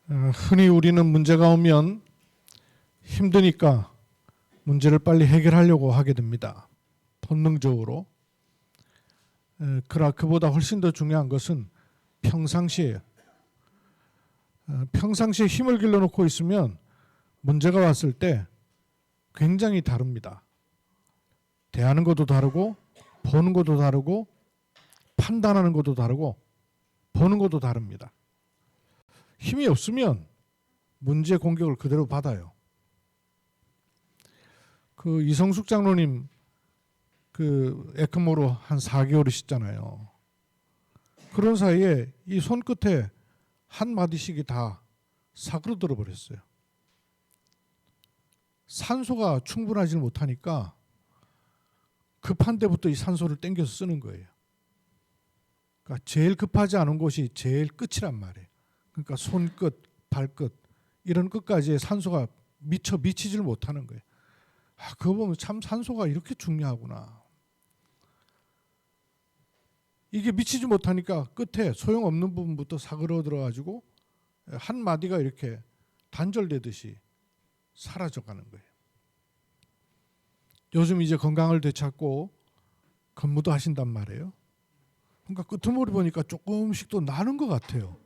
흔히 우리는 문제가 오면 힘드니까 문제를 빨리 해결하려고 하게 됩니다. 본능적으로. 그러나 그보다 훨씬 더 중요한 것은 평상시에요. 평상시에 힘을 길러놓고 있으면 문제가 왔을 때 굉장히 다릅니다. 대하는 것도 다르고 보는 것도 다르고 판단하는 것도 다르고 보는 것도 다릅니다. 힘이 없으면 문제 공격을 그대로 받아요. 그 이성숙 장로님 그 에크모로 한 4개월이셨잖아요. 그런 사이에 이 손끝에 한 마디씩이 다 사그러들어 버렸어요. 산소가 충분하지 못하니까 급한 데부터 이 산소를 땡겨서 쓰는 거예요. 그러니까 제일 급하지 않은 곳이 제일 끝이란 말이에요. 그러니까 손끝, 발끝 이런 끝까지 산소가 미처 미치질 못하는 거예요. 그거 보면 참 산소가 이렇게 중요하구나. 이게 미치지 못하니까 끝에 소용없는 부분부터 사그러들어 가지고 한 마디가 이렇게 단절되듯이 사라져가는 거예요. 요즘 이제 건강을 되찾고 근무도 하신단 말이에요. 그러니까 끄트머리 보니까 조금씩 또 나는 것 같아요.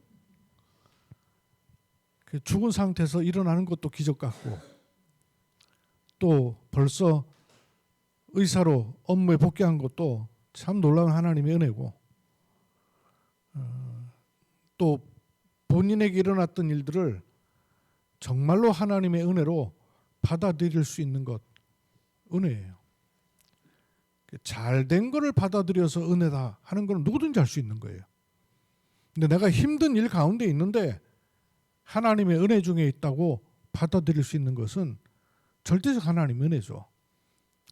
죽은 상태에서 일어나는 것도 기적 같고 또 벌써 의사로 업무에 복귀한 것도 참 놀라운 하나님의 은혜고 또 본인에게 일어났던 일들을 정말로 하나님의 은혜로 받아들일 수 있는 것 은혜예요. 잘된 거를 받아들여서 은혜다 하는 건 누구든지 할 수 있는 거예요. 근데 내가 힘든 일 가운데 있는데 하나님의 은혜 중에 있다고 받아들일 수 있는 것은 절대적 하나님의 은혜죠.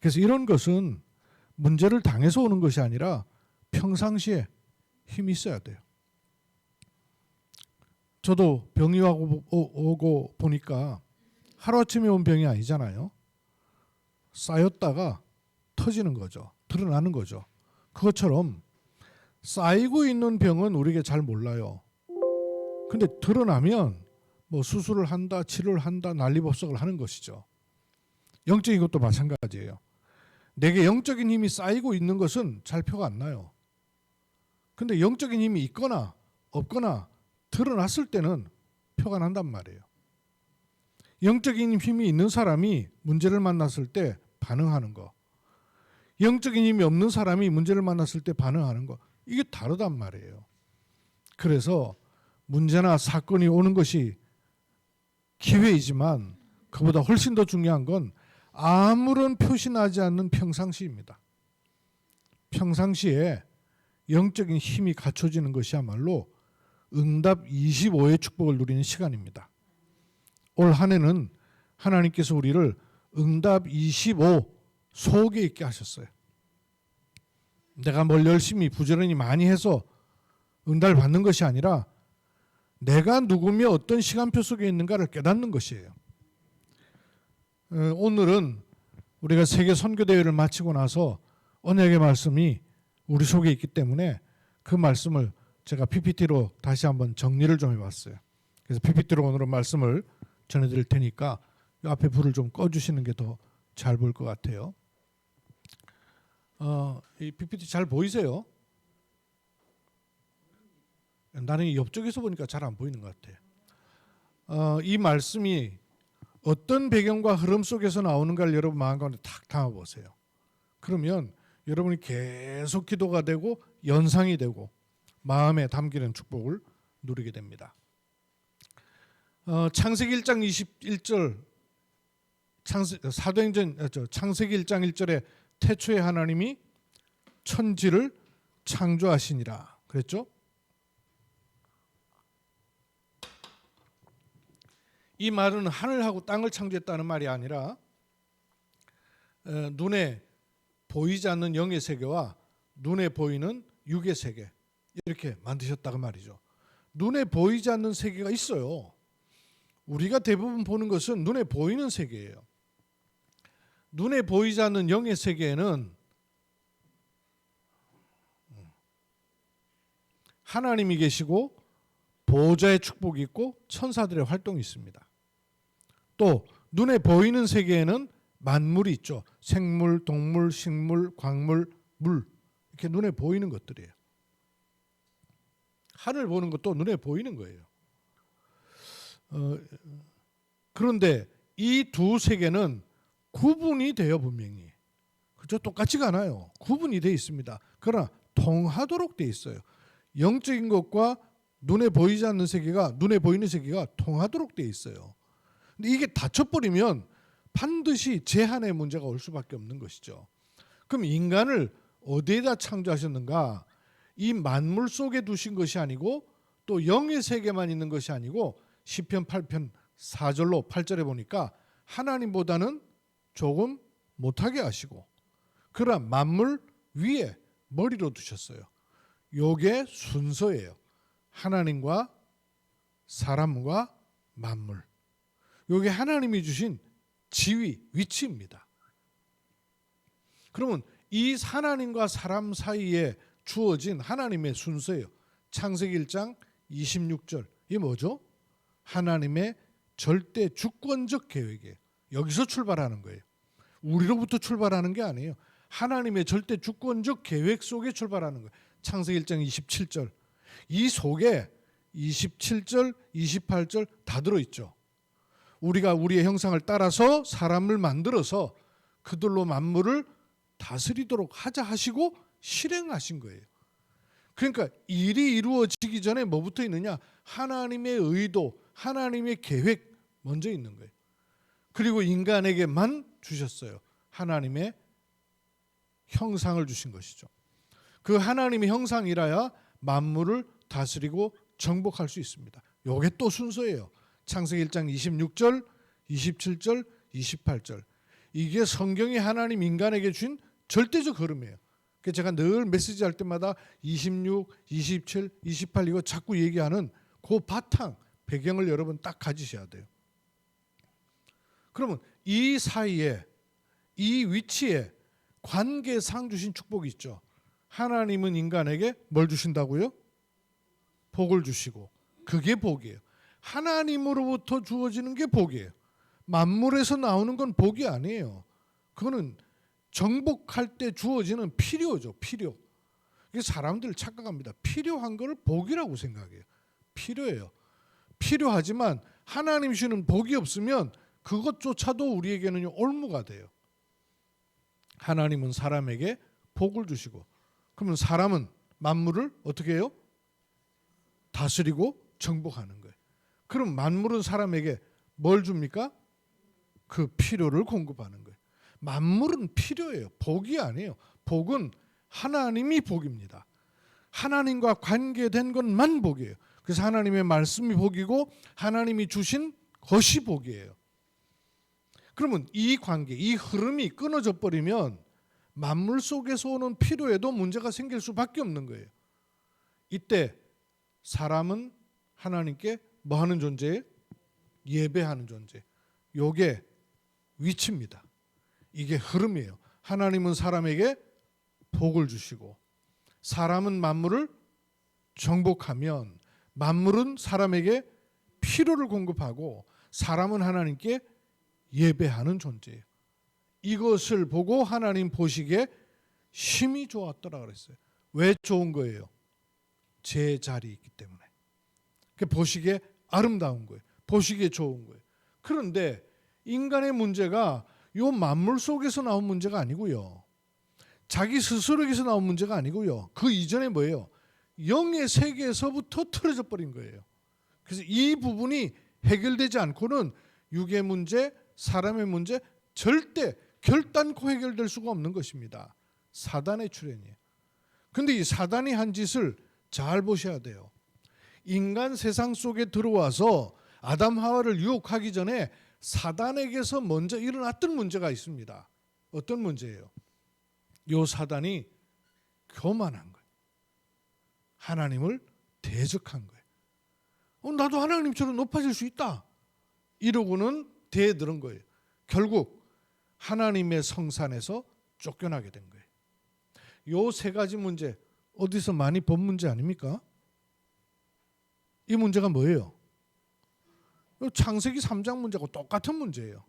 그래서 이런 것은 문제를 당해서 오는 것이 아니라 평상시에 힘이 있어야 돼요. 저도 병이 오고 보니까 하루아침에 온 병이 아니잖아요. 쌓였다가 터지는 거죠. 드러나는 거죠. 그것처럼 쌓이고 있는 병은 우리에게 잘 몰라요. 근데 드러나면 뭐 수술을 한다, 치료를 한다, 난리법석을 하는 것이죠. 영적인 것도 마찬가지예요. 내게 영적인 힘이 쌓이고 있는 것은 잘 표가 안 나요. 근데 영적인 힘이 있거나 없거나 드러났을 때는 표가 난단 말이에요. 영적인 힘이 있는 사람이 문제를 만났을 때 반응하는 거, 영적인 힘이 없는 사람이 문제를 만났을 때 반응하는 거, 이게 다르단 말이에요. 그래서 문제나 사건이 오는 것이 기회이지만 그보다 훨씬 더 중요한 건 아무런 표시나지 않는 평상시입니다. 평상시에 영적인 힘이 갖춰지는 것이야말로 응답 25의 축복을 누리는 시간입니다. 올 한 해는 하나님께서 우리를 응답 25 속에 있게 하셨어요. 내가 뭘 열심히 부지런히 많이 해서 응답을 받는 것이 아니라 내가 누구며 어떤 시간표 속에 있는가를 깨닫는 것이에요. 오늘은 우리가 세계 선교대회를 마치고 나서 언약의 말씀이 우리 속에 있기 때문에 그 말씀을 제가 PPT로 다시 한번 정리를 좀 해봤어요. 그래서 PPT로 오늘은 말씀을 전해드릴 테니까 이 앞에 불을 좀 꺼주시는 게 더 잘 보일 것 같아요. 이 PPT 잘 보이세요? 나는 이 옆쪽에서 보니까 잘 안 보이는 것 같아요. 이 말씀이 어떤 배경과 흐름 속에서 나오는가를 여러분 마음 가운데 탁 담아보세요. 그러면 여러분이 계속 기도가 되고 연상이 되고 마음에 담기는 축복을 누리게 됩니다. 창세기 1장 21절 창세기 1장 1절에 태초에 하나님이 천지를 창조하시니라 그랬죠? 이 말은 하늘하고 땅을 창조했다는 말이 아니라 눈에 보이지 않는 영의 세계와 눈에 보이는 육의 세계 이렇게 만드셨다고 말이죠. 눈에 보이지 않는 세계가 있어요. 우리가 대부분 보는 것은 눈에 보이는 세계예요. 눈에 보이지 않는 영의 세계에는 하나님이 계시고 보호자의 축복이 있고 천사들의 활동이 있습니다. 또 눈에 보이는 세계에는 만물이 있죠. 생물, 동물, 식물, 광물, 물, 이렇게 눈에 보이는 것들이에요. 하늘 보는 것도 눈에 보이는 거예요. 그런데 이 두 세계는 구분이 돼요, 분명히. 그죠? 똑같지가 않아요. 구분이 돼 있습니다. 그러나 통하도록 돼 있어요. 영적인 것과 눈에 보이지 않는 세계가, 눈에 보이는 세계가 통하도록 돼 있어요. 근데 이게 닫혀버리면 반드시 제한의 문제가 올 수밖에 없는 것이죠. 그럼 인간을 어디에다 창조하셨는가? 이 만물 속에 두신 것이 아니고 또 영의 세계만 있는 것이 아니고 시편 8편 4절로 8절에 보니까 하나님보다는 조금 못하게 하시고 그러나 만물 위에 머리로 두셨어요. 요게 순서예요. 하나님과 사람과 만물. 요게 하나님이 주신 지위, 위치입니다. 그러면 이 하나님과 사람 사이에 주어진 하나님의 순서예요. 창세기 1장 26절. 이게 뭐죠? 하나님의 절대 주권적 계획이에요. 여기서 출발하는 거예요. 우리로부터 출발하는 게 아니에요. 하나님의 절대 주권적 계획 속에 출발하는 거예요. 창세기 1장 27절. 이 속에 27절, 28절 다 들어있죠. 우리가 우리의 형상을 따라서 사람을 만들어서 그들로 만물을 다스리도록 하자 하시고 실행하신 거예요. 그러니까 일이 이루어지기 전에 뭐부터 있느냐? 하나님의 의도, 하나님의 계획 먼저 있는 거예요. 그리고 인간에게만 주셨어요. 하나님의 형상을 주신 것이죠. 그 하나님의 형상이라야 만물을 다스리고 정복할 수 있습니다. 이게 또 순서예요. 창세기 1장 26절, 27절, 28절. 이게 성경이 하나님 인간에게 준 절대적 흐름이에요. 그래서 제가 늘 메시지 할 때마다 26, 27, 28 이거 자꾸 얘기하는 그 바탕, 배경을 여러분 딱 가지셔야 돼요. 그러면 이 사이에, 이 위치에 관계상 주신 축복이 있죠. 하나님은 인간에게 뭘 주신다고요? 복을 주시고 그게 복이에요. 하나님으로부터 주어지는 게 복이에요. 만물에서 나오는 건 복이 아니에요. 그거는 정복할 때 주어지는 필요죠. 필요. 사람들 착각합니다. 필요한 걸 복이라고 생각해요. 필요해요. 필요하지만 하나님 주시는 복이 없으면 그것조차도 우리에게는 올무가 돼요. 하나님은 사람에게 복을 주시고 그러면 사람은 만물을 어떻게 해요? 다스리고 정복하는 거예요. 그럼 만물은 사람에게 뭘 줍니까? 그 필요를 공급하는 거예요. 만물은 필요해요. 복이 아니에요. 복은 하나님이 복입니다. 하나님과 관계된 것만 복이에요. 그래서 하나님의 말씀이 복이고 하나님이 주신 것이 복이에요. 그러면 이 관계, 이 흐름이 끊어져 버리면 만물 속에서 오는 필요에도 문제가 생길 수밖에 없는 거예요. 이때 사람은 하나님께 뭐 하는 존재예요? 예배하는 존재. 요게 위치입니다. 이게 흐름이에요. 하나님은 사람에게 복을 주시고 사람은 만물을 정복하면 만물은 사람에게 필요를 공급하고 사람은 하나님께 예배하는 존재예요. 이것을 보고 하나님 보시기에 심히 좋았더라 그랬어요. 왜 좋은 거예요? 제 자리에 있기 때문에. 보시기에 아름다운 거예요. 보시기에 좋은 거예요. 그런데 인간의 문제가 요 만물 속에서 나온 문제가 아니고요. 자기 스스로에게서 나온 문제가 아니고요. 그 이전에 뭐예요? 영의 세계에서부터 틀어져 버린 거예요. 그래서 이 부분이 해결되지 않고는 육의 문제, 사람의 문제 절대 결단코 해결될 수가 없는 것입니다. 사단의 출현이에요. 그런데 이 사단이 한 짓을 잘 보셔야 돼요. 인간 세상 속에 들어와서 아담 하와를 유혹하기 전에 사단에게서 먼저 일어났던 문제가 있습니다. 어떤 문제예요? 요 사단이 교만한 거예요. 하나님을 대적한 거예요. 나도 하나님처럼 높아질 수 있다. 이러고는 대들은 거예요. 결국 하나님의 성산에서 쫓겨나게 된 거예요. 요 세 가지 문제 어디서 많이 본 문제 아닙니까? 이 문제가 뭐예요? 창세기 3장 문제하고 똑같은 문제예요.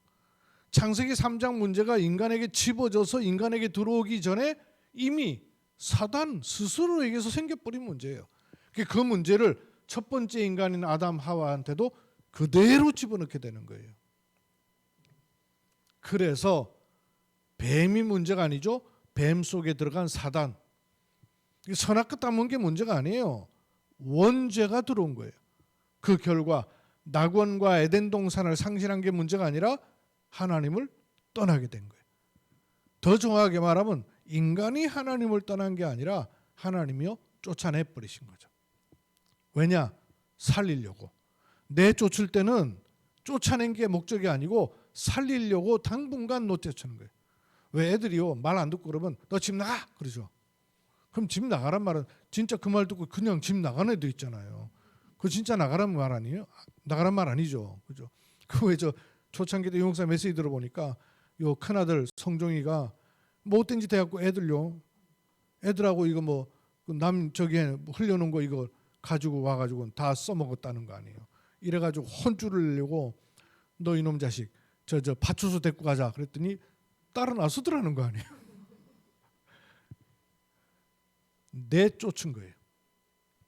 창세기 3장 문제가 인간에게 집어져서 인간에게 들어오기 전에 이미 사단 스스로에게서 생겨버린 문제예요. 그 문제를 첫 번째 인간인 아담 하와한테도 그대로 집어넣게 되는 거예요. 그래서 뱀이 문제가 아니죠. 뱀 속에 들어간 사단. 선악과 따먹은 게 문제가 아니에요. 원죄가 들어온 거예요. 그 결과 낙원과 에덴 동산을 상실한 게 문제가 아니라 하나님을 떠나게 된 거예요. 더 정확하게 말하면 인간이 하나님을 떠난 게 아니라 하나님이요 쫓아내 버리신 거죠. 왜냐? 살리려고. 내쫓을 때는 쫓아낸 게 목적이 아니고 살리려고 당분간 놓쳐치는 거예요. 왜 애들이요 말 안 듣고 그러면 너 집 나가 그러죠. 그럼 집 나가란 말은 진짜 그 말 듣고 그냥 집 나가는 애들 있잖아요. 그 진짜 나가란 말 아니에요? 나가란 말 아니죠, 그죠? 그 왜 저 초창기 때 용사 메시지 들어보니까 요 큰 아들 성종이가 못된 짓 해갖고 애들하고 이거 뭐 남 저기에 흘려놓은 거 이거 가지고 와가지고 다 써먹었다는 거 아니에요? 이래가지고 혼쭐을 내고 너 이놈 자식 저 파출소 데리고 가자 그랬더니 따라 나서더라는 거 아니에요? 내쫓은 거예요.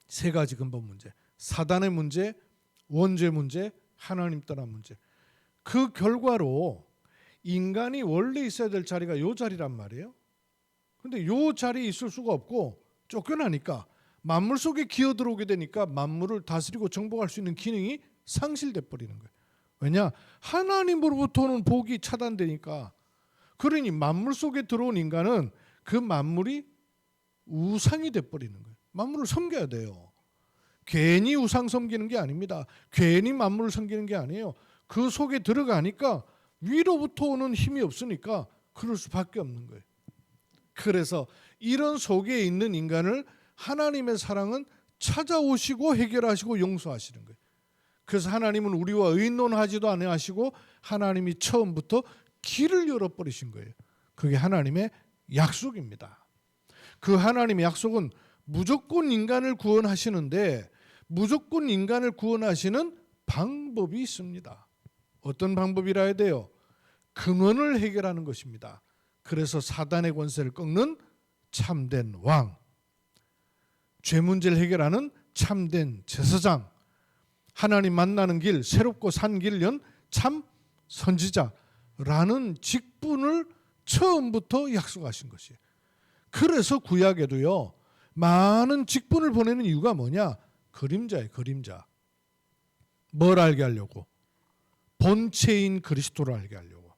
세 가지 근본 문제. 사단의 문제, 원죄 문제, 하나님 떠난 문제. 그 결과로 인간이 원래 있어야 될 자리가 요 자리란 말이에요. 근데 요 자리에 있을 수가 없고 쫓겨나니까 만물 속에 기어들어오게 되니까 만물을 다스리고 정복할 수 있는 기능이 상실돼 버리는 거예요. 왜냐? 하나님으로부터는 복이 차단되니까. 그러니 만물 속에 들어온 인간은 그 만물이 우상이 돼 버리는 거예요. 만물을 섬겨야 돼요. 괜히 우상 섬기는 게 아닙니다. 괜히 만물을 섬기는 게 아니에요. 그 속에 들어가니까 위로부터 오는 힘이 없으니까 그럴 수밖에 없는 거예요. 그래서 이런 속에 있는 인간을 하나님의 사랑은 찾아오시고 해결하시고 용서하시는 거예요. 그래서 하나님은 우리와 의논하지도 않으시고 하나님이 처음부터 길을 열어버리신 거예요. 그게 하나님의 약속입니다. 그 하나님의 약속은 무조건 인간을 구원하시는데 무조건 인간을 구원하시는 방법이 있습니다. 어떤 방법이라 해야 돼요? 근원을 해결하는 것입니다. 그래서 사단의 권세를 꺾는 참된 왕, 죄 문제를 해결하는 참된 제사장, 하나님 만나는 길, 새롭고 산 길을 연 참 선지자라는 직분을 처음부터 약속하신 것이에요. 그래서 구약에도요 많은 직분을 보내는 이유가 뭐냐? 그림자예요. 그림자. 뭘 알게 하려고? 본체인 그리스도를 알게 하려고.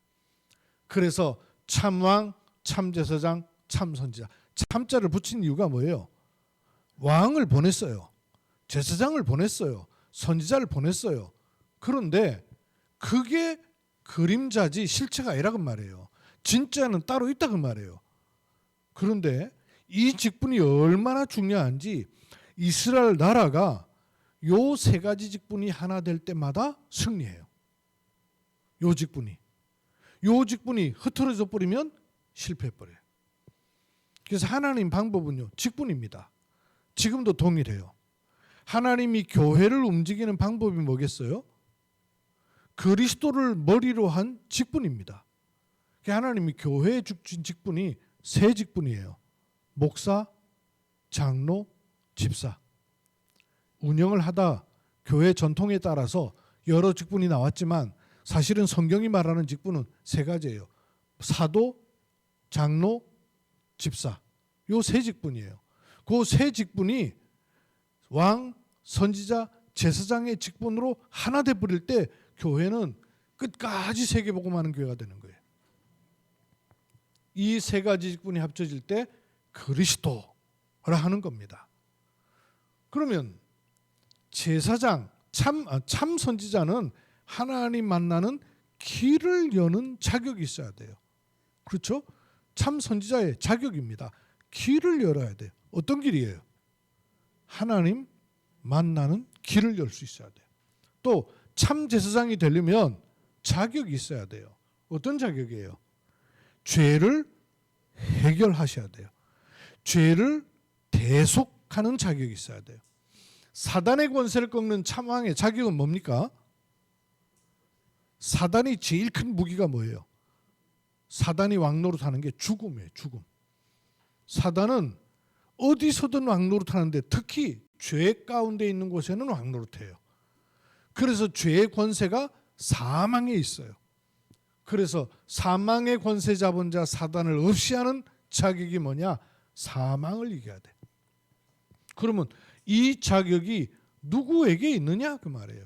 그래서 참왕, 참제사장, 참선지자. 참자를 붙인 이유가 뭐예요? 왕을 보냈어요. 제사장을 보냈어요. 선지자를 보냈어요. 그런데 그게 그림자지 실체가 아니라고 말이에요. 진짜는 따로 있다고 말이에요. 그런데 이 직분이 얼마나 중요한지 이스라엘 나라가 요 세 가지 직분이 하나 될 때마다 승리해요. 요 직분이 흐트러져 버리면 실패해버려요. 그래서 하나님 방법은요 직분입니다. 지금도 동일해요. 하나님이 교회를 움직이는 방법이 뭐겠어요? 그리스도를 머리로 한 직분입니다. 하나님이 교회에 주신 직분이 세 직분이에요. 목사, 장로, 집사. 운영을 하다 교회 전통에 따라서 여러 직분이 나왔지만 사실은 성경이 말하는 직분은 세 가지예요. 사도, 장로, 집사. 요 세 직분이에요. 그 세 직분이 왕, 선지자, 제사장의 직분으로 하나 돼 버릴 때 교회는 끝까지 세계복음하는 교회가 되는 거예요. 이 세 가지 직분이 합쳐질 때 그리스도라 하는 겁니다. 그러면 제사장, 참 선지자는 하나님 만나는 길을 여는 자격이 있어야 돼요. 그렇죠? 참 선지자의 자격입니다. 길을 열어야 돼요. 어떤 길이에요? 하나님 만나는 길을 열 수 있어야 돼요. 또 참 제사장이 되려면 자격이 있어야 돼요. 어떤 자격이에요? 죄를 해결하셔야 돼요. 죄를 대속하는 자격이 있어야 돼요. 사단의 권세를 꺾는 참왕의 자격은 뭡니까? 사단이 제일 큰 무기가 뭐예요? 사단이 왕노릇하는 게 죽음이에요. 죽음. 사단은 어디서든 왕노릇하는데 특히 죄 가운데 있는 곳에는 왕노릇해요. 그래서 죄의 권세가 사망에 있어요. 그래서 사망의 권세 잡은 자 사단을 없이 하는 자격이 뭐냐? 사망을 이겨야 돼. 그러면 이 자격이 누구에게 있느냐 그 말이에요.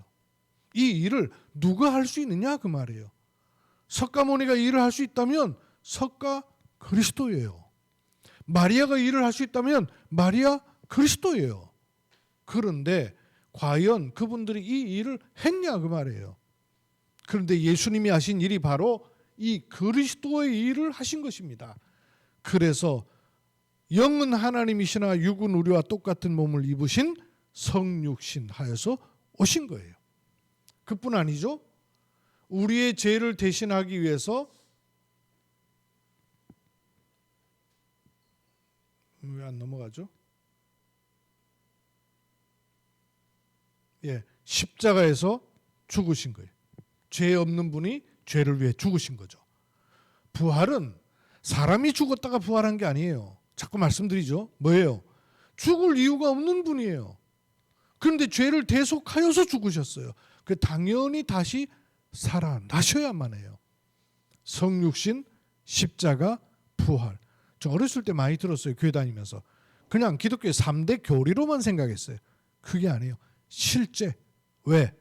이 일을 누가 할 수 있느냐 그 말이에요. 석가모니가 이 일을 할 수 있다면 석가 그리스도예요. 마리아가 이 일을 할 수 있다면 마리아 그리스도예요. 그런데 과연 그분들이 이 일을 했냐 그 말이에요. 그런데 예수님이 하신 일이 바로 이 그리스도의 일을 하신 것입니다. 그래서 영은 하나님이시나 육은 우리와 똑같은 몸을 입으신 성육신 하여서 오신 거예요. 그뿐 아니죠. 우리의 죄를 대신하기 위해서 왜 안 넘어가죠? 십자가에서 죽으신 거예요. 죄 없는 분이 죄를 위해 죽으신 거죠. 부활은 사람이 죽었다가 부활한 게 아니에요. 자꾸 말씀드리죠. 뭐예요? 죽을 이유가 없는 분이에요. 그런데 죄를 대속하여서 죽으셨어요. 그 당연히 다시 살아나셔야만 해요. 성육신, 십자가, 부활. 저 어렸을 때 많이 들었어요. 교회 다니면서. 그냥 기독교의 3대 교리로만 생각했어요. 그게 아니에요. 실제. 왜?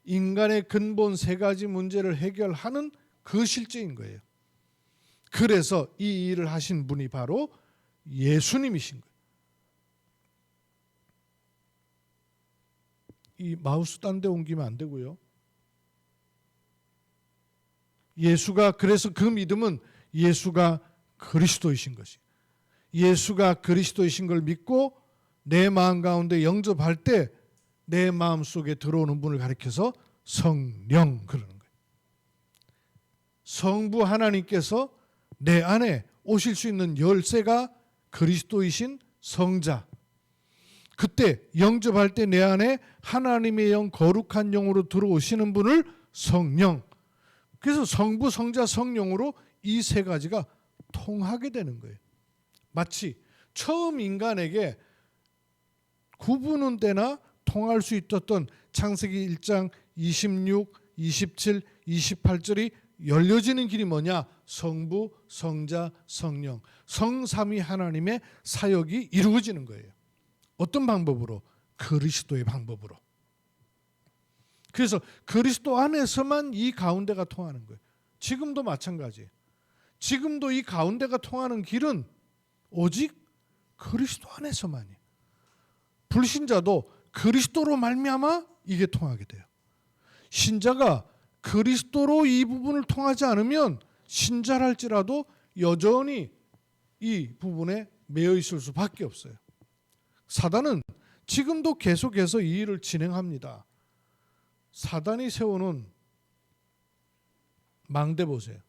인간의 근본 3가지 문제를 해결하는 그 실제인 거예요. 그래서 이 일을 하신 분이 바로 예수님이신 거예요. 이 마우스 딴 데 옮기면 안 되고요. 그래서 그 믿음은 예수가 그리스도이신 것이. 예수가 그리스도이신 걸 믿고 내 마음 가운데 영접할 때 내 마음 속에 들어오는 분을 가리켜서 성령 그러는 거예요. 성부 하나님께서 내 안에 오실 수 있는 열쇠가 그리스도이신 성자. 그때 영접할 때 내 안에 하나님의 영, 거룩한 영으로 들어오시는 분을 성령. 그래서 성부, 성자, 성령으로 이 3가지가 통하게 되는 거예요. 마치 처음 인간에게 구분은 되나 통할 수 있었던 창세기 1장 26, 27, 28절이 열려지는 길이 뭐냐? 성부, 성자, 성령. 성삼위 하나님의 사역이 이루어지는 거예요. 어떤 방법으로? 그리스도의 방법으로. 그래서 그리스도 안에서만 이 가운데가 통하는 거예요. 지금도 마찬가지예요. 지금도 이 가운데가 통하는 길은 오직 그리스도 안에서만이에요. 불신자도 그리스도로 말미암아 이게 통하게 돼요. 신자가 그리스도로 이 부분을 통하지 않으면 신자랄지라도 여전히 이 부분에 매여 있을 수밖에 없어요. 사단은 지금도 계속해서 이 일을 진행합니다. 사단이 세우는 망대 보세요.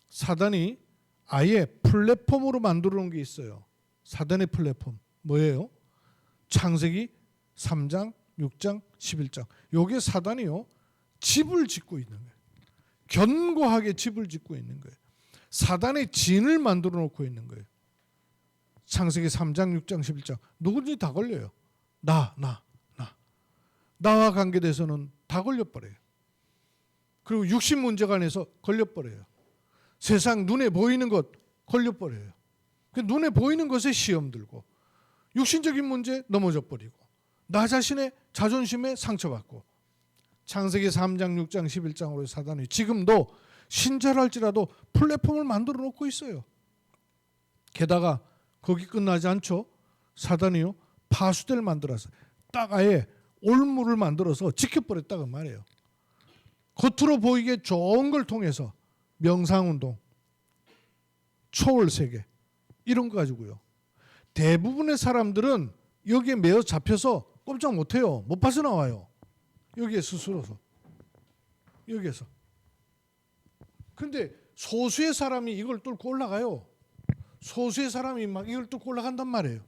사단이 아예 플랫폼으로 만들어 놓은 게 있어요. 사단의 플랫폼. 뭐예요? 창세기 3장, 6장, 11장. 요게 사단이요. 집을 짓고 있는 거예요. 견고하게 집을 짓고 있는 거예요. 사단의 진을 만들어 놓고 있는 거예요. 창세기 3장, 6장, 11장. 누구든지 다 걸려요. 나와 관계돼서는 다 걸려버려요. 그리고 육신 문제관에서 걸려버려요. 세상 눈에 보이는 것 걸려버려요. 눈에 보이는 것에 시험 들고 육신적인 문제 넘어져 버리고 나 자신의 자존심에 상처받고 창세기 3장, 6장, 11장으로 사단이 지금도 신자랄지라도 플랫폼을 만들어 놓고 있어요. 게다가 거기 끝나지 않죠. 사단이요. 파수대를 만들어서 딱 아예 올무를 만들어서 지켜버렸다고 말해요. 겉으로 보이게 좋은 걸 통해서 명상운동, 초월세계 이런 거 가지고요. 대부분의 사람들은 여기에 매여 잡혀서 꼼짝 못해요. 못 빠져나와요. 여기에 스스로서. 여기에서. 근데 소수의 사람이 이걸 뚫고 올라가요. 소수의 사람이 막 이걸 뚫고 올라간단 말이에요.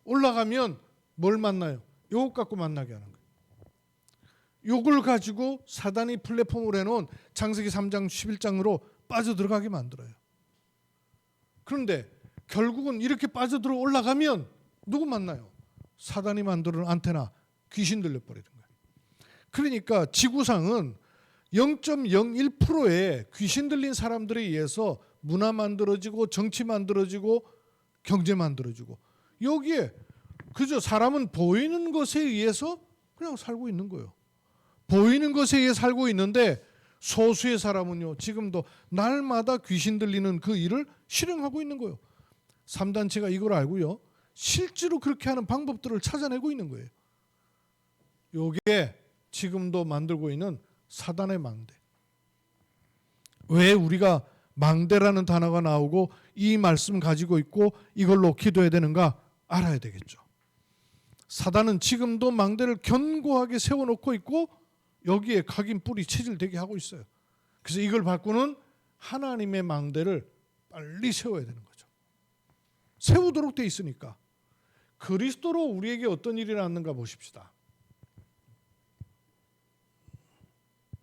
올라가면 뭘 만나요? 요것 갖고 만나게 하는 거예요. 요걸 가지고 사단이 플랫폼을 해놓은 창세기 3장 11장으로 빠져들어가게 만들어요. 그런데 결국은 이렇게 빠져들어 올라가면 누구 만나요? 사단이 만드는 안테나, 귀신 들려버리는 거예요. 그러니까 지구상은 0.01%의 귀신 들린 사람들에 의해서 문화 만들어지고 정치 만들어지고 경제 만들어지고, 여기에 그저 사람은 보이는 것에 의해서 그냥 살고 있는 거예요. 보이는 것에 의해 살고 있는데 소수의 사람은요, 지금도 날마다 귀신 들리는 그 일을 실행하고 있는 거예요. 3단체가 이걸 알고요, 실제로 그렇게 하는 방법들을 찾아내고 있는 거예요. 이게 지금도 만들고 있는 사단의 망대. 왜 우리가 망대라는 단어가 나오고 이 말씀 가지고 있고 이걸로 기도해야 되는가 알아야 되겠죠. 사단은 지금도 망대를 견고하게 세워놓고 있고 여기에 각인 뿌리 체질되게 하고 있어요. 그래서 이걸 바꾸는 하나님의 망대를 빨리 세워야 되는 거죠. 세우도록 돼 있으니까. 그리스도로 우리에게 어떤 일이 났는가 보십시다.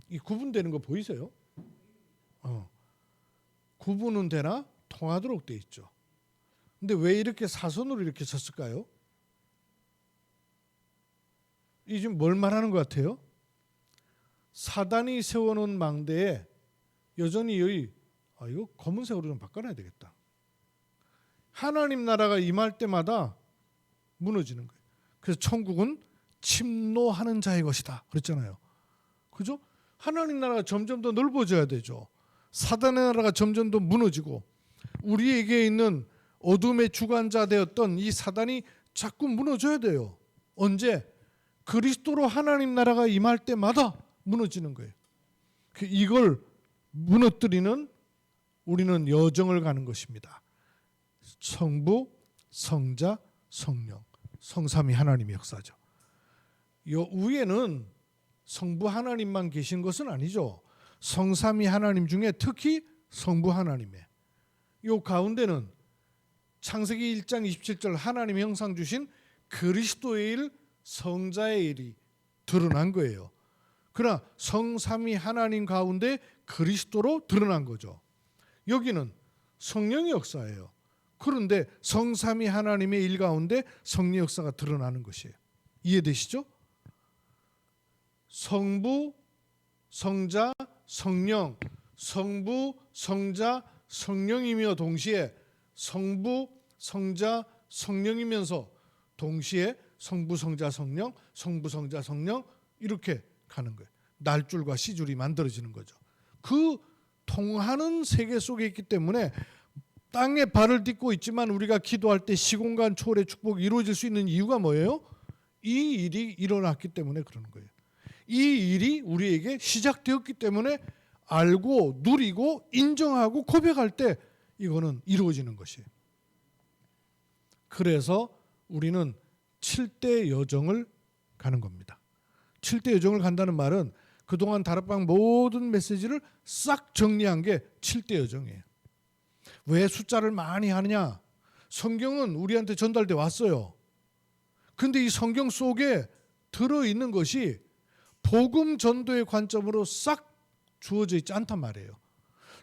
이 구분되는 거 보이세요? 구분은 되나 통하도록 돼 있죠. 근데 왜 이렇게 사선으로 이렇게 쳤을까요? 이 지금 뭘 말하는 것 같아요? 사단이 세워놓은 망대에 여전히 여기 이거 검은색으로 좀 바꿔놔야 되겠다. 하나님 나라가 임할 때마다 무너지는 거예요. 그래서 천국은 침노하는 자의 것이다 그랬잖아요. 그죠? 하나님 나라가 점점 더 넓어져야 되죠. 사단의 나라가 점점 더 무너지고 우리에게 있는 어둠의 주관자 되었던 이 사단이 자꾸 무너져야 돼요. 언제? 그리스도로 하나님 나라가 임할 때마다 무너지는 거예요. 이걸 무너뜨리는 우리는 여정을 가는 것입니다. 성부, 성자, 성령, 성삼위 하나님의 역사죠. 요 위에는 성부 하나님만 계신 것은 아니죠. 성삼위 하나님 중에 특히 성부 하나님의 요 가운데는 창세기 1장 27절 하나님의 형상 주신 그리스도의 일, 성자의 일이 드러난 거예요. 그러나 성삼위 하나님 가운데 그리스도로 드러난 거죠. 여기는 성령의 역사예요. 그런데 성삼위 하나님의 일 가운데 성령 역사가 드러나는 것이에요. 이해되시죠? 성부, 성자, 성령, 성부, 성자, 성령이며 동시에 성부, 성자, 성령이면서 동시에 성부, 성자, 성령, 성부, 성자, 성령 이렇게 가는 거예요. 날줄과 시줄이 만들어지는 거죠. 그 통하는 세계 속에 있기 때문에 땅에 발을 딛고 있지만 우리가 기도할 때 시공간 초월의 축복이 이루어질 수 있는 이유가 뭐예요? 이 일이 일어났기 때문에 그러는 거예요. 이 일이 우리에게 시작되었기 때문에 알고 누리고 인정하고 고백할 때 이거는 이루어지는 것이에요. 그래서 우리는 7대 여정을 가는 겁니다. 7대 여정을 간다는 말은 그동안 다락방 모든 메시지를 싹 정리한 게 7대 여정이에요. 왜 숫자를 많이 하느냐? 성경은 우리한테 전달돼 왔어요. 근데 이 성경 속에 들어있는 것이 복음 전도의 관점으로 싹 주어져 있지 않단 말이에요.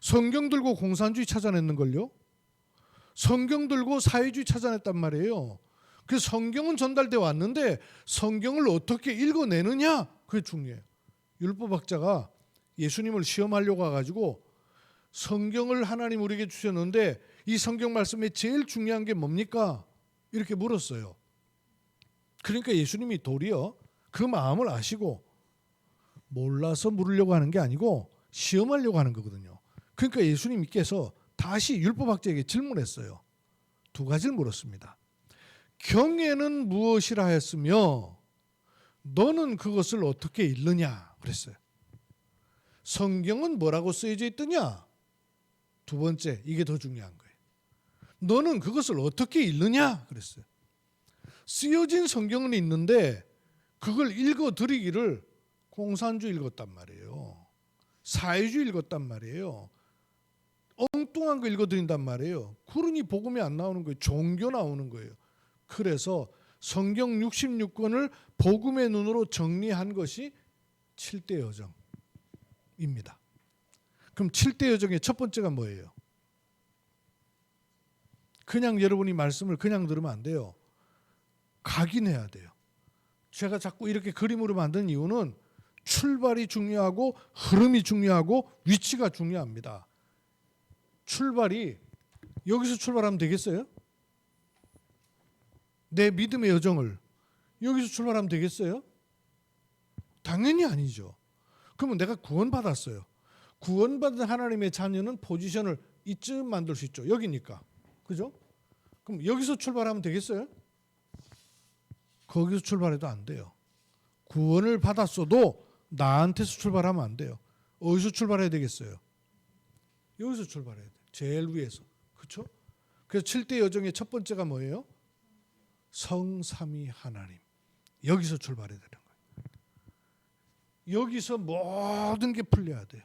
성경 들고 공산주의 찾아냈는 걸요. 성경 들고 사회주의 찾아냈단 말이에요. 그래서 성경은 전달돼 왔는데 성경을 어떻게 읽어내느냐 그게 중요해요. 율법학자가 예수님을 시험하려고 해가지고 성경을 하나님 우리에게 주셨는데 이 성경 말씀에 제일 중요한 게 뭡니까? 이렇게 물었어요. 그러니까 예수님이 도리어 그 마음을 아시고 몰라서 물으려고 하는 게 아니고 시험하려고 하는 거거든요. 그러니까 예수님께서 다시 율법학자에게 질문했어요. 두 가지를 물었습니다. 경애는 무엇이라 했으며 너는 그것을 어떻게 읽느냐 그랬어요. 성경은 뭐라고 쓰여져 있더냐? 두 번째, 이게 더 중요한 거예요. 너는 그것을 어떻게 읽느냐 그랬어요. 쓰여진 성경은 있는데 그걸 읽어드리기를 공산주의 읽었단 말이에요. 사회주의 읽었단 말이에요. 엉뚱한 거 읽어드린단 말이에요. 그러니 복음이 안 나오는 거예요. 종교 나오는 거예요. 그래서 성경 66권을 복음의 눈으로 정리한 것이 7대 여정입니다. 그럼 7대 여정의 첫 번째가 뭐예요? 그냥 여러분이 말씀을 그냥 들으면 안 돼요. 각인해야 돼요. 제가 자꾸 이렇게 그림으로 만든 이유는 출발이 중요하고 흐름이 중요하고 위치가 중요합니다. 출발이 여기서 출발하면 되겠어요? 내 믿음의 여정을 여기서 출발하면 되겠어요? 당연히 아니죠. 그러면 내가 구원받았어요. 구원받은 하나님의 자녀는 포지션을 이쯤 만들 수 있죠. 여기니까. 그죠? 그럼 여기서 출발하면 되겠어요? 거기서 출발해도 안 돼요. 구원을 받았어도 나한테서 출발하면 안 돼요. 어디서 출발해야 되겠어요? 여기서 출발해야 돼요. 제일 위에서. 그렇죠? 그래서 7대 여정의 첫 번째가 뭐예요? 성삼위 하나님. 여기서 출발해야 되는 거예요. 여기서 모든 게 풀려야 돼요.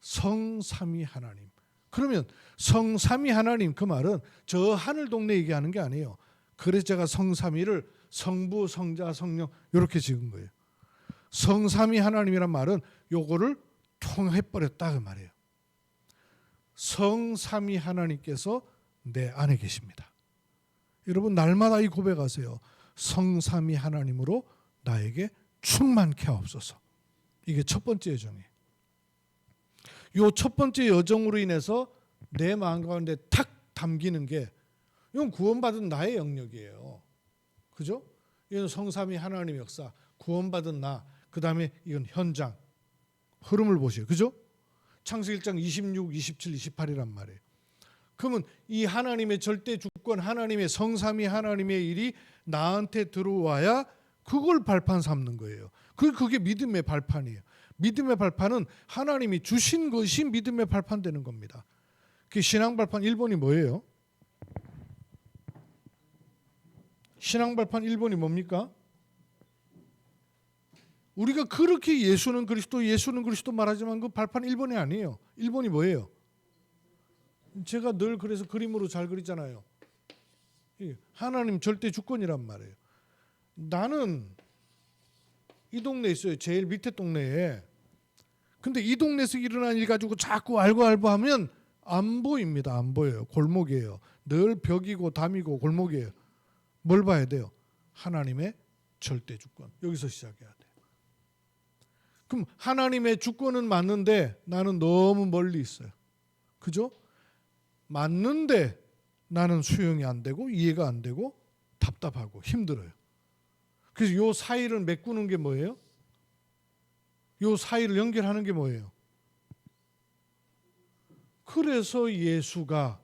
성삼위 하나님. 그러면 성삼위 하나님 그 말은 저 하늘 동네 얘기하는 게 아니에요. 그래서 제가 성삼위를 성부, 성자, 성령 이렇게 지은 거예요. 성삼위 하나님이란 말은 요거를 통해버렸다 그 말이에요. 성삼위 하나님께서 내 안에 계십니다. 여러분 날마다 이 고백하세요. 성삼위 하나님으로 나에게 충만케 하옵소서. 이게 첫 번째 여정이에요. 요 첫 번째 여정으로 인해서 내 마음 가운데 탁 담기는 게 이건 구원받은 나의 영역이에요. 그죠? 이건 성삼위 하나님의 역사, 구원받은 나, 그 다음에 이건 현장, 흐름을 보세요. 그죠? 창세기 1장 26, 27, 28이란 말이에요. 그러면 이 하나님의 절대 주권, 하나님의 성삼위 하나님의 일이 나한테 들어와야 그걸 발판 삼는 거예요. 그게 믿음의 발판이에요. 믿음의 발판은 하나님이 주신 것이 믿음의 발판 되는 겁니다. 그 신앙 발판 1번이 뭐예요? 신앙 발판 1번이 뭡니까? 우리가 그렇게 예수는 그리스도 말하지만 그 발판 1번이 아니에요. 1번이 뭐예요? 제가 늘 그래서 그림으로 잘 그리잖아요. 하나님 절대 주권이란 말이에요. 나는 이 동네에 있어요. 제일 밑에 동네에. 근데 이 동네에서 일어난 일 가지고 자꾸 알고 하면 안 보입니다. 안 보여요. 골목이에요. 늘 벽이고 담이고 골목이에요. 뭘 봐야 돼요? 하나님의 절대 주권. 여기서 시작해야 돼요. 그럼 하나님의 주권은 맞는데 나는 너무 멀리 있어요. 그죠? 맞는데 나는 수용이 안 되고 이해가 안 되고 답답하고 힘들어요. 그래서 요 사이를 메꾸는 게 뭐예요? 요 사이를 연결하는 게 뭐예요? 그래서 예수가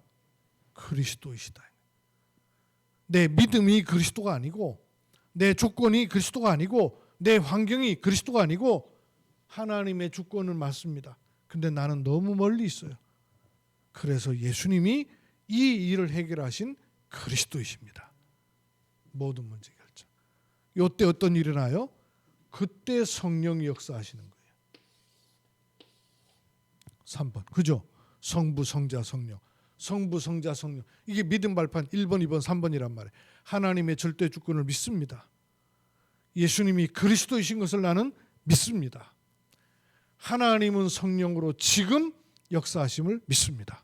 그리스도이시다. 내 믿음이 그리스도가 아니고 내 조건이 그리스도가 아니고 내 환경이 그리스도가 아니고 하나님의 주권은 맞습니다. 근데 나는 너무 멀리 있어요. 그래서 예수님이 이 일을 해결하신 그리스도이십니다. 모든 문제 결정. 이때 어떤 일이 일어나요? 그때 성령이 역사하시는 거예요. 3번. 그죠? 성부, 성자, 성령. 성부, 성자, 성령. 이게 믿음 발판 1번, 2번, 3번이란 말이에요. 하나님의 절대 주권을 믿습니다. 예수님이 그리스도이신 것을 나는 믿습니다. 하나님은 성령으로 지금 역사하심을 믿습니다.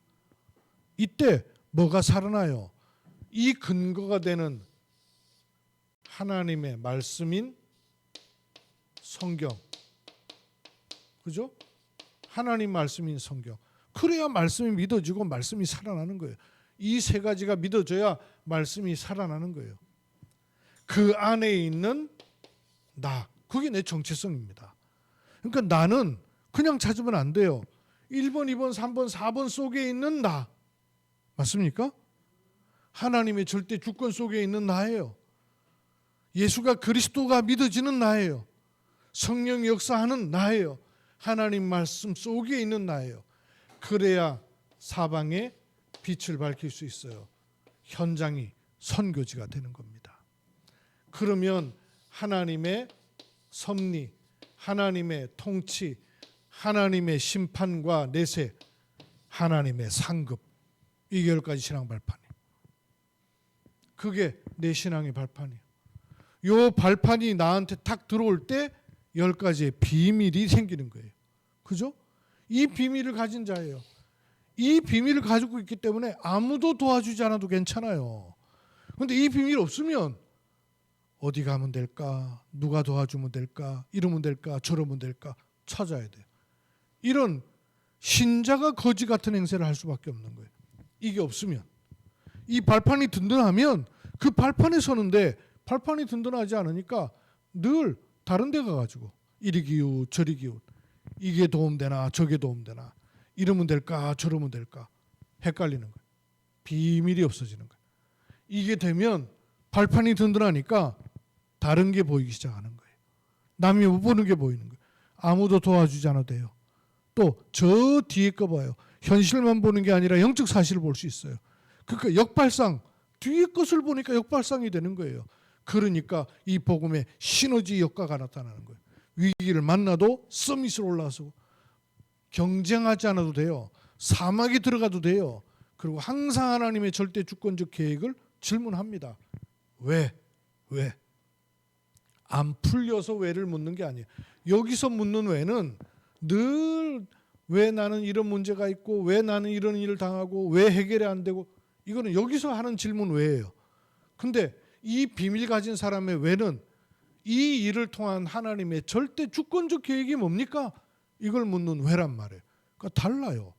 이때 뭐가 살아나요? 이 근거가 되는 하나님의 말씀인 성경. 그죠? 하나님 말씀인 성경. 그래야 말씀이 믿어지고 말씀이 살아나는 거예요. 이 세 가지가 믿어져야 말씀이 살아나는 거예요. 그 안에 있는 나. 그게 내 정체성입니다. 그러니까 나는 그냥 찾으면 안 돼요. 1번, 2번, 3번, 4번 속에 있는 나. 맞습니까? 하나님의 절대 주권 속에 있는 나예요. 예수가 그리스도가 믿어지는 나예요. 성령이 역사하는 나예요. 하나님 말씀 속에 있는 나예요. 그래야 사방에 빛을 밝힐 수 있어요. 현장이 선교지가 되는 겁니다. 그러면 하나님의 섭리, 하나님의 통치, 하나님의 심판과 내세, 하나님의 상급, 이 10가지 신앙 발판이에요. 그게 내 신앙의 발판이에요. 요 발판이 나한테 탁 들어올 때 10가지의 비밀이 생기는 거예요. 그죠? 이 비밀을 가진 자예요. 이 비밀을 가지고 있기 때문에 아무도 도와주지 않아도 괜찮아요. 그런데 이 비밀 없으면 어디 가면 될까? 누가 도와주면 될까? 이러면 될까? 저러면 될까? 찾아야 돼요. 이런 신자가 거지 같은 행세를 할 수밖에 없는 거예요. 이게 없으면. 이 발판이 든든하면 그 발판에 서는데 발판이 든든하지 않으니까 늘 다른 데 가가지고 이리 기웃 저리 기웃 이게 도움되나 저게 도움되나 이러면 될까 저러면 될까 헷갈리는 거예요. 비밀이 없어지는 거예요. 이게 되면 발판이 든든하니까 다른 게 보이기 시작하는 거예요. 남이 못 보는 게 보이는 거예요. 아무도 도와주지 않아도 돼요. 또 저 뒤에 거 봐요. 현실만 보는 게 아니라 영적 사실을 볼 수 있어요. 그러니까 역발상 뒤에 것을 보니까 역발상이 되는 거예요. 그러니까 이 복음의 시너지 효과가 나타나는 거예요. 위기를 만나도 서밋으로 올라서 경쟁하지 않아도 돼요. 사막에 들어가도 돼요. 그리고 항상 하나님의 절대 주권적 계획을 질문합니다. 왜? 왜? 안 풀려서 왜를 묻는 게 아니에요. 여기서 묻는 왜는 늘 왜 나는 이런 문제가 있고 왜 나는 이런 일을 당하고 왜 해결이 안 되고 이거는 여기서 하는 질문 왜예요. 근데 이 비밀 가진 사람의 왜는 이 일을 통한 하나님의 절대 주권적 계획이 뭡니까? 이걸 묻는 왜란 말이에요. 그러니까 달라요.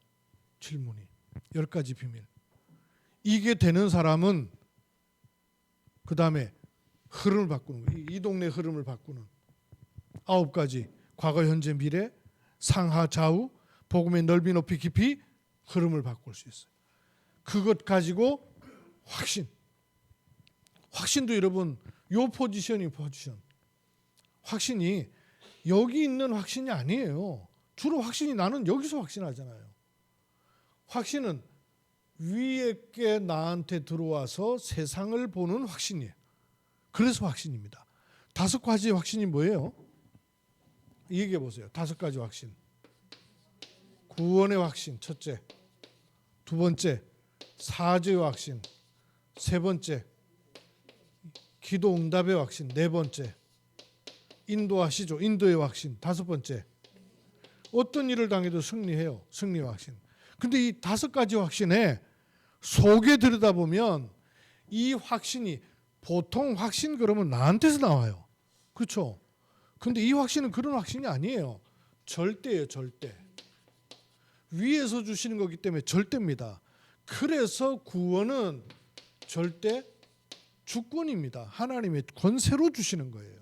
질문이. 10가지 비밀. 이게 되는 사람은 그 다음에 흐름을 바꾸는 거예요. 이 동네 흐름을 바꾸는 9가지 과거 현재 미래 상하 좌우 복음의 넓이 높이 깊이 흐름을 바꿀 수 있어요. 그것 가지고 확신도 여러분 요 포지션 확신이 여기 있는 확신이 아니에요. 주로 확신이 나는 여기서 확신하잖아요. 확신은 위에 게 나한테 들어와서 세상을 보는 확신이에요. 그래서 확신입니다. 5가지 확신이 뭐예요? 얘기해 보세요. 5가지 확신. 구원의 확신 첫째, 두 번째 사죄의 확신, 세 번째 기도 응답의 확신, 네 번째 인도하시죠. 인도의 확신, 5번째 어떤 일을 당해도 승리해요. 승리의 확신. 근데 이 5가지 확신에 속에 들여다보면 이 확신이 보통 확신 그러면 나한테서 나와요. 그렇죠? 근데 이 확신은 그런 확신이 아니에요. 절대예요. 절대. 위에서 주시는 거기 때문에 절대입니다. 그래서 구원은 절대 주권입니다. 하나님의 권세로 주시는 거예요.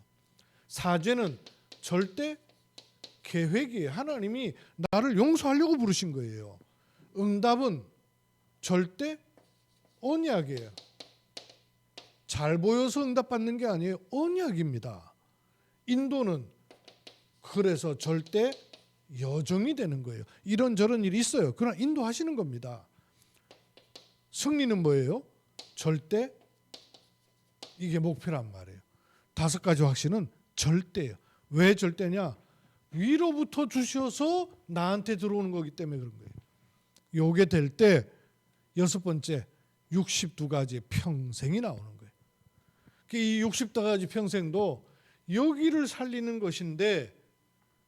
사죄는 절대 계획이에요. 하나님이 나를 용서하려고 부르신 거예요. 응답은 절대 언약이에요. 잘 보여서 응답받는 게 아니에요. 언약입니다. 인도는 그래서 절대 여정이 되는 거예요. 이런저런 일이 있어요. 그러나 인도하시는 겁니다. 승리는 뭐예요? 절대 이게 목표란 말이에요. 5가지 확신은 절대예요. 왜 절대냐? 위로부터 주셔서 나한테 들어오는 거기 때문에 그런 거예요. 요게 될 때 6번째 62가지 평생이 나오는 거예요. 이 62가지 평생도 여기를 살리는 것인데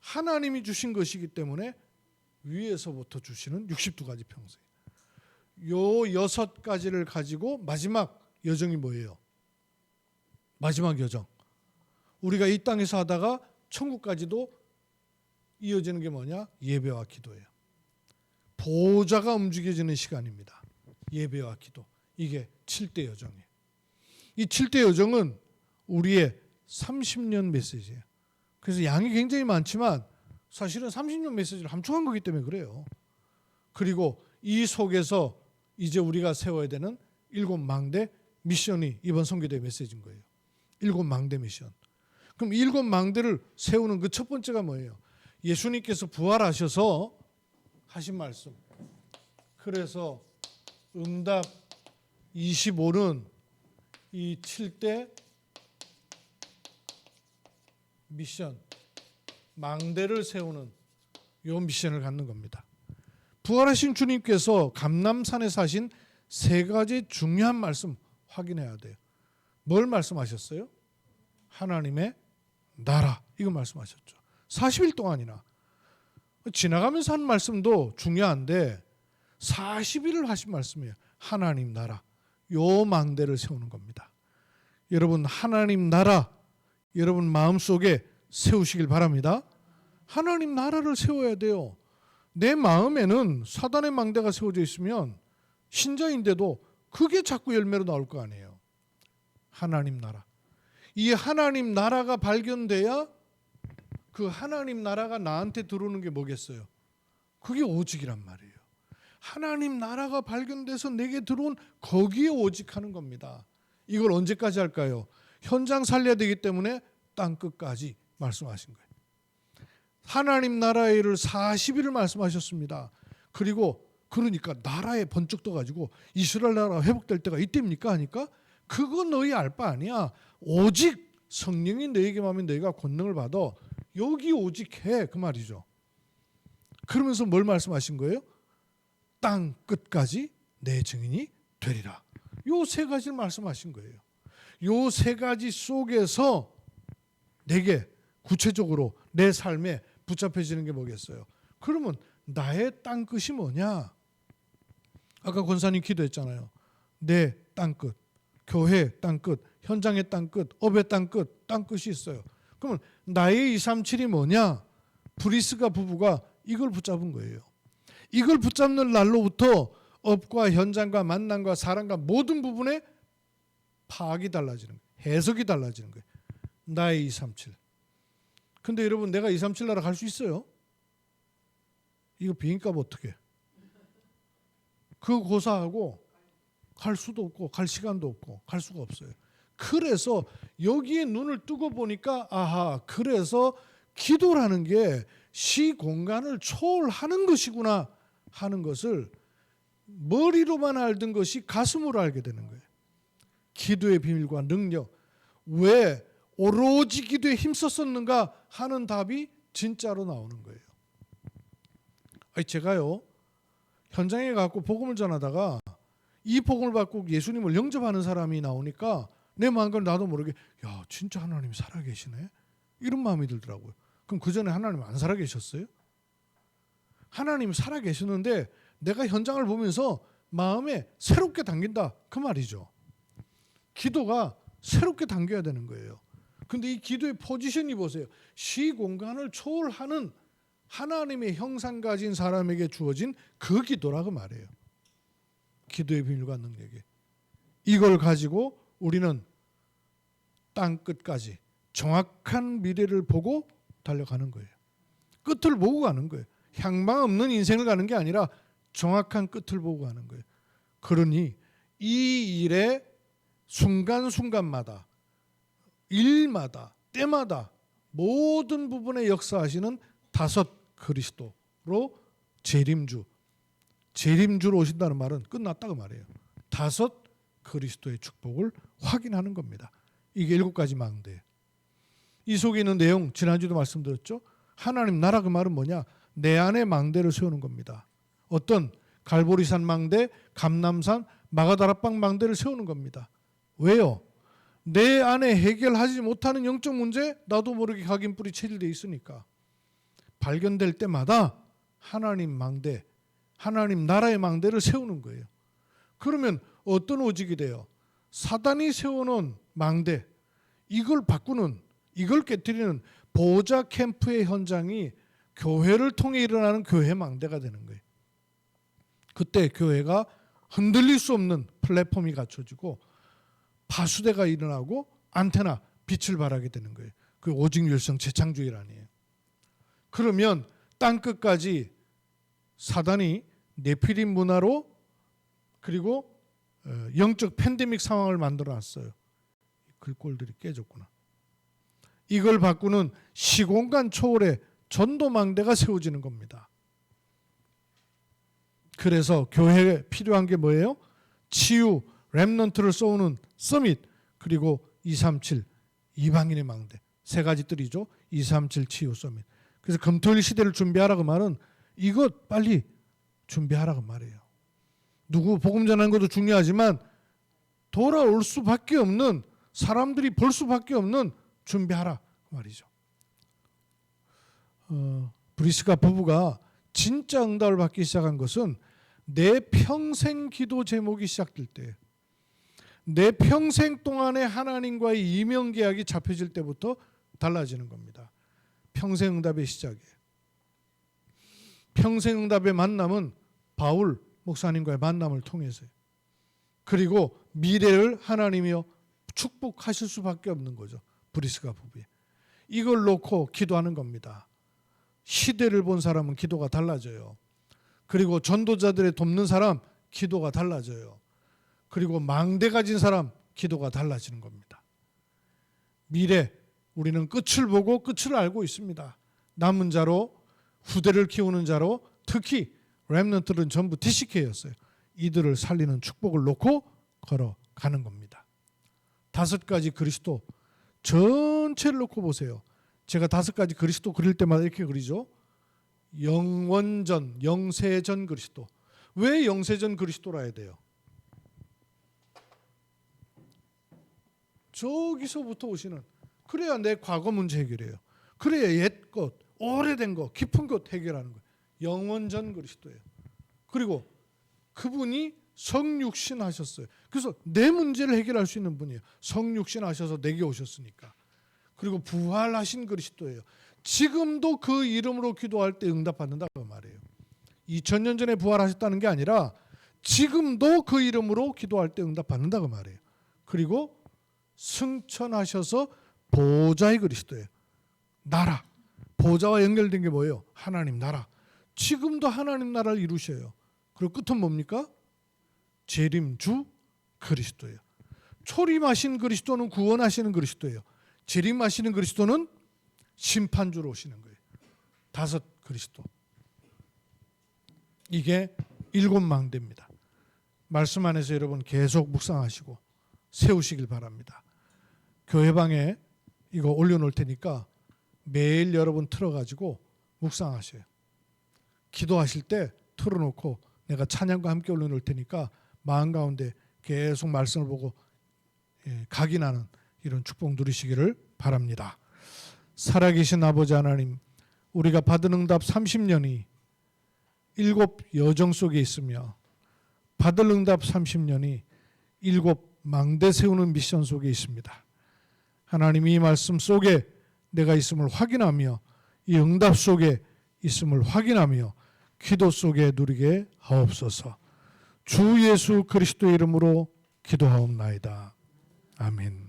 하나님이 주신 것이기 때문에 위에서부터 주시는 62가지 평생. 요 6가지를 가지고 마지막 여정이 뭐예요? 마지막 여정. 우리가 이 땅에서 하다가 천국까지도 이어지는 게 뭐냐? 예배와 기도예요. 보좌가 움직여지는 시간입니다. 예배와 기도. 이게 7대 여정이에요. 이 7대 여정은 우리의 30년 메시지예요. 그래서 양이 굉장히 많지만 사실은 30년 메시지를 함축한 거기 때문에 그래요. 그리고 이 속에서 이제 우리가 세워야 되는 7망대 미션이 이번 선교대 메시지인 거예요. 7망대 미션. 그럼 7망대를 세우는 그 첫 번째가 뭐예요? 예수님께서 부활하셔서 하신 말씀. 그래서 응답 25는 이 7대 미션, 망대를 세우는 요 미션을 갖는 겁니다. 부활하신 주님께서 감람산에 사신 3가지 중요한 말씀 확인해야 돼요. 뭘 말씀하셨어요? 하나님의 나라 이거 말씀하셨죠. 40일 동안이나 지나가면서 한 말씀도 중요한데 40일을 하신 말씀이에요. 하나님 나라 요 망대를 세우는 겁니다. 여러분 하나님 나라 여러분 마음속에 세우시길 바랍니다. 하나님 나라를 세워야 돼요. 내 마음에는 사단의 망대가 세워져 있으면 신자인데도 그게 자꾸 열매로 나올 거 아니에요. 하나님 나라. 이 하나님 나라가 발견돼야 그 하나님 나라가 나한테 들어오는 게 뭐겠어요? 그게 오직이란 말이에요. 하나님 나라가 발견돼서 내게 들어온 거기에 오직하는 겁니다. 이걸 언제까지 할까요? 현장 살려야 되기 때문에 땅 끝까지 말씀하신 거예요. 하나님 나라의 일을 40일을 말씀하셨습니다. 그리고 그러니까 나라에 번쩍 떠가지고 이스라엘 나라가 회복될 때가 이때입니까? 하니까 그거 너희 알 바 아니야. 오직 성령이 너에게만 하면 너희가 권능을 받아. 여기 오직 해. 그 말이죠. 그러면서 뭘 말씀하신 거예요? 땅 끝까지 내 증인이 되리라. 요 세 가지를 말씀하신 거예요. 요 세 가지 속에서 내게 구체적으로 내 삶에 붙잡혀지는 게 뭐겠어요? 그러면 나의 땅 끝이 뭐냐? 아까 권사님 기도했잖아요. 내 땅 끝, 교회 땅 끝, 현장의 땅 끝, 업의 땅 끝, 땅 끝이 있어요. 그러면 나의 237이 뭐냐? 브리스가 부부가 이걸 붙잡은 거예요. 이걸 붙잡는 날로부터 업과 현장과 만남과 사랑과 모든 부분에 파악이 달라지는 거예요. 해석이 달라지는 거예요. 나의 237. 근데 여러분 내가 237 나라 갈 수 있어요? 이거 비행값 어떻게? 그거 고사하고 갈 수도 없고 갈 시간도 없고 갈 수가 없어요. 그래서 여기에 눈을 뜨고 보니까 아하 그래서 기도라는 게 시공간을 초월하는 것이구나 하는 것을 머리로만 알던 것이 가슴으로 알게 되는 거예요. 기도의 비밀과 능력. 왜 오로지 기도에 힘썼었는가 하는 답이 진짜로 나오는 거예요. 제가요 현장에 가고 복음을 전하다가 이 복음을 받고 예수님을 영접하는 사람이 나오니까 내 마음과 나도 모르게 야 진짜 하나님이 살아계시네 이런 마음이 들더라고요. 그럼 그 전에 하나님 안 살아계셨어요? 하나님 살아계셨는데 내가 현장을 보면서 마음에 새롭게 당긴다 그 말이죠. 기도가 새롭게 당겨야 되는 거예요. 근데 이 기도의 포지션이 보세요. 시공간을 초월하는 하나님의 형상 가진 사람에게 주어진 그 기도라고 말해요. 기도의 비밀과 능력이. 이걸 가지고 우리는 땅 끝까지 정확한 미래를 보고 달려가는 거예요. 끝을 보고 가는 거예요. 향방 없는 인생을 가는 게 아니라 정확한 끝을 보고 가는 거예요. 그러니 이 일에 순간순간마다 일마다 때마다 모든 부분에 역사하시는 다섯 그리스도로 재림주로 오신다는 말은 끝났다고 말해요. 다섯 그리스도의 축복을 확인하는 겁니다. 이게 7가지 망대. 이 속에 있는 내용 지난주도 말씀드렸죠. 하나님 나라 그 말은 뭐냐? 내 안에 망대를 세우는 겁니다. 어떤 갈보리산 망대, 감남산, 마가다락방 망대를 세우는 겁니다. 왜요? 내 안에 해결하지 못하는 영적 문제 나도 모르게 각인뿔이 체질되어 있으니까 발견될 때마다 하나님 망대, 하나님 나라의 망대를 세우는 거예요. 그러면 어떤 오직이 돼요? 사단이 세워놓은 망대, 이걸 바꾸는, 이걸 깨뜨리는 보호자 캠프의 현장이 교회를 통해 일어나는 교회 망대가 되는 거예요. 그때 교회가 흔들릴 수 없는 플랫폼이 갖춰지고 파수대가 일어나고 안테나, 빛을 발하게 되는 거예요. 그 오직률성 재창조일 아니에요. 그러면 땅끝까지 사단이 네피림 문화로 그리고 영적 팬데믹 상황을 만들어놨어요. 글꼴들이 깨졌구나. 이걸 바꾸는 시공간 초월의 전도망대가 세워지는 겁니다. 그래서 교회에 필요한 게 뭐예요? 치유, 렘넌트를 쏘는 서밋, 그리고 237 이방인의 망대. 3가지 뜰이죠. 237 치유 서밋. 그래서 금토일 시대를 준비하라고 말은 이것 빨리 준비하라고 말이에요. 누구 복음 전하는 것도 중요하지만 돌아올 수밖에 없는, 사람들이 볼 수밖에 없는 준비하라 말이죠. 브리스가 부부가 진짜 응답을 받기 시작한 것은 내 평생 기도 제목이 시작될 때예요. 내 평생 동안에 하나님과의 이명계약이 잡혀질 때부터 달라지는 겁니다. 평생응답의 시작이에요. 평생응답의 만남은 바울 목사님과의 만남을 통해서요. 그리고 미래를 하나님이여 축복하실 수밖에 없는 거죠. 브리스가 부부에. 이걸 놓고 기도하는 겁니다. 시대를 본 사람은 기도가 달라져요. 그리고 전도자들의 돕는 사람 기도가 달라져요. 그리고 망대 가진 사람 기도가 달라지는 겁니다. 미래 우리는 끝을 보고 끝을 알고 있습니다. 남은 자로 후대를 키우는 자로 특히 렘넌트들은 전부 TCK였어요. 이들을 살리는 축복을 놓고 걸어가는 겁니다. 5가지 그리스도 전체를 놓고 보세요. 제가 5가지 그리스도 그릴 때마다 이렇게 그리죠. 영원전, 영세전 그리스도. 왜 영세전 그리스도라 해야 돼요? 저기서부터 오시는, 그래야 내 과거 문제 해결해요. 그래야 옛 것, 오래된 것, 깊은 것 해결하는 거예요. 영원전 그리스도예요. 그리고 그분이 성육신 하셨어요. 그래서 내 문제를 해결할 수 있는 분이에요. 성육신 하셔서 내게 오셨으니까. 그리고 부활하신 그리스도예요. 지금도 그 이름으로 기도할 때 응답받는다고 말해요. 2000년 전에 부활하셨다는 게 아니라 지금도 그 이름으로 기도할 때 응답받는다고 말해요. 그리고 승천하셔서 보좌의 그리스도예요. 나라. 보좌와 연결된 게 뭐예요? 하나님 나라. 지금도 하나님 나라를 이루셔요. 그리고 끝은 뭡니까? 재림주 그리스도예요. 초림하신 그리스도는 구원하시는 그리스도예요. 재림하시는 그리스도는 심판주로 오시는 거예요. 5 그리스도. 이게 7 망대입니다. 말씀 안에서 여러분 계속 묵상하시고 세우시길 바랍니다. 교회방에 이거 올려놓을 테니까 매일 여러분 틀어가지고 묵상하셔요. 기도하실 때 틀어놓고 내가 찬양과 함께 올려놓을 테니까 마음 가운데 계속 말씀을 보고 각인하는 이런 축복 누리시기를 바랍니다. 살아계신 아버지 하나님, 우리가 받은 응답 30년이 7 여정 속에 있으며 받을 응답 30년이 7 망대 세우는 미션 속에 있습니다. 하나님, 이 말씀 속에 내가 있음을 확인하며 이 응답 속에 있음을 확인하며 기도 속에 누리게 하옵소서. 주 예수 그리스도의 이름으로 기도하옵나이다. 아멘.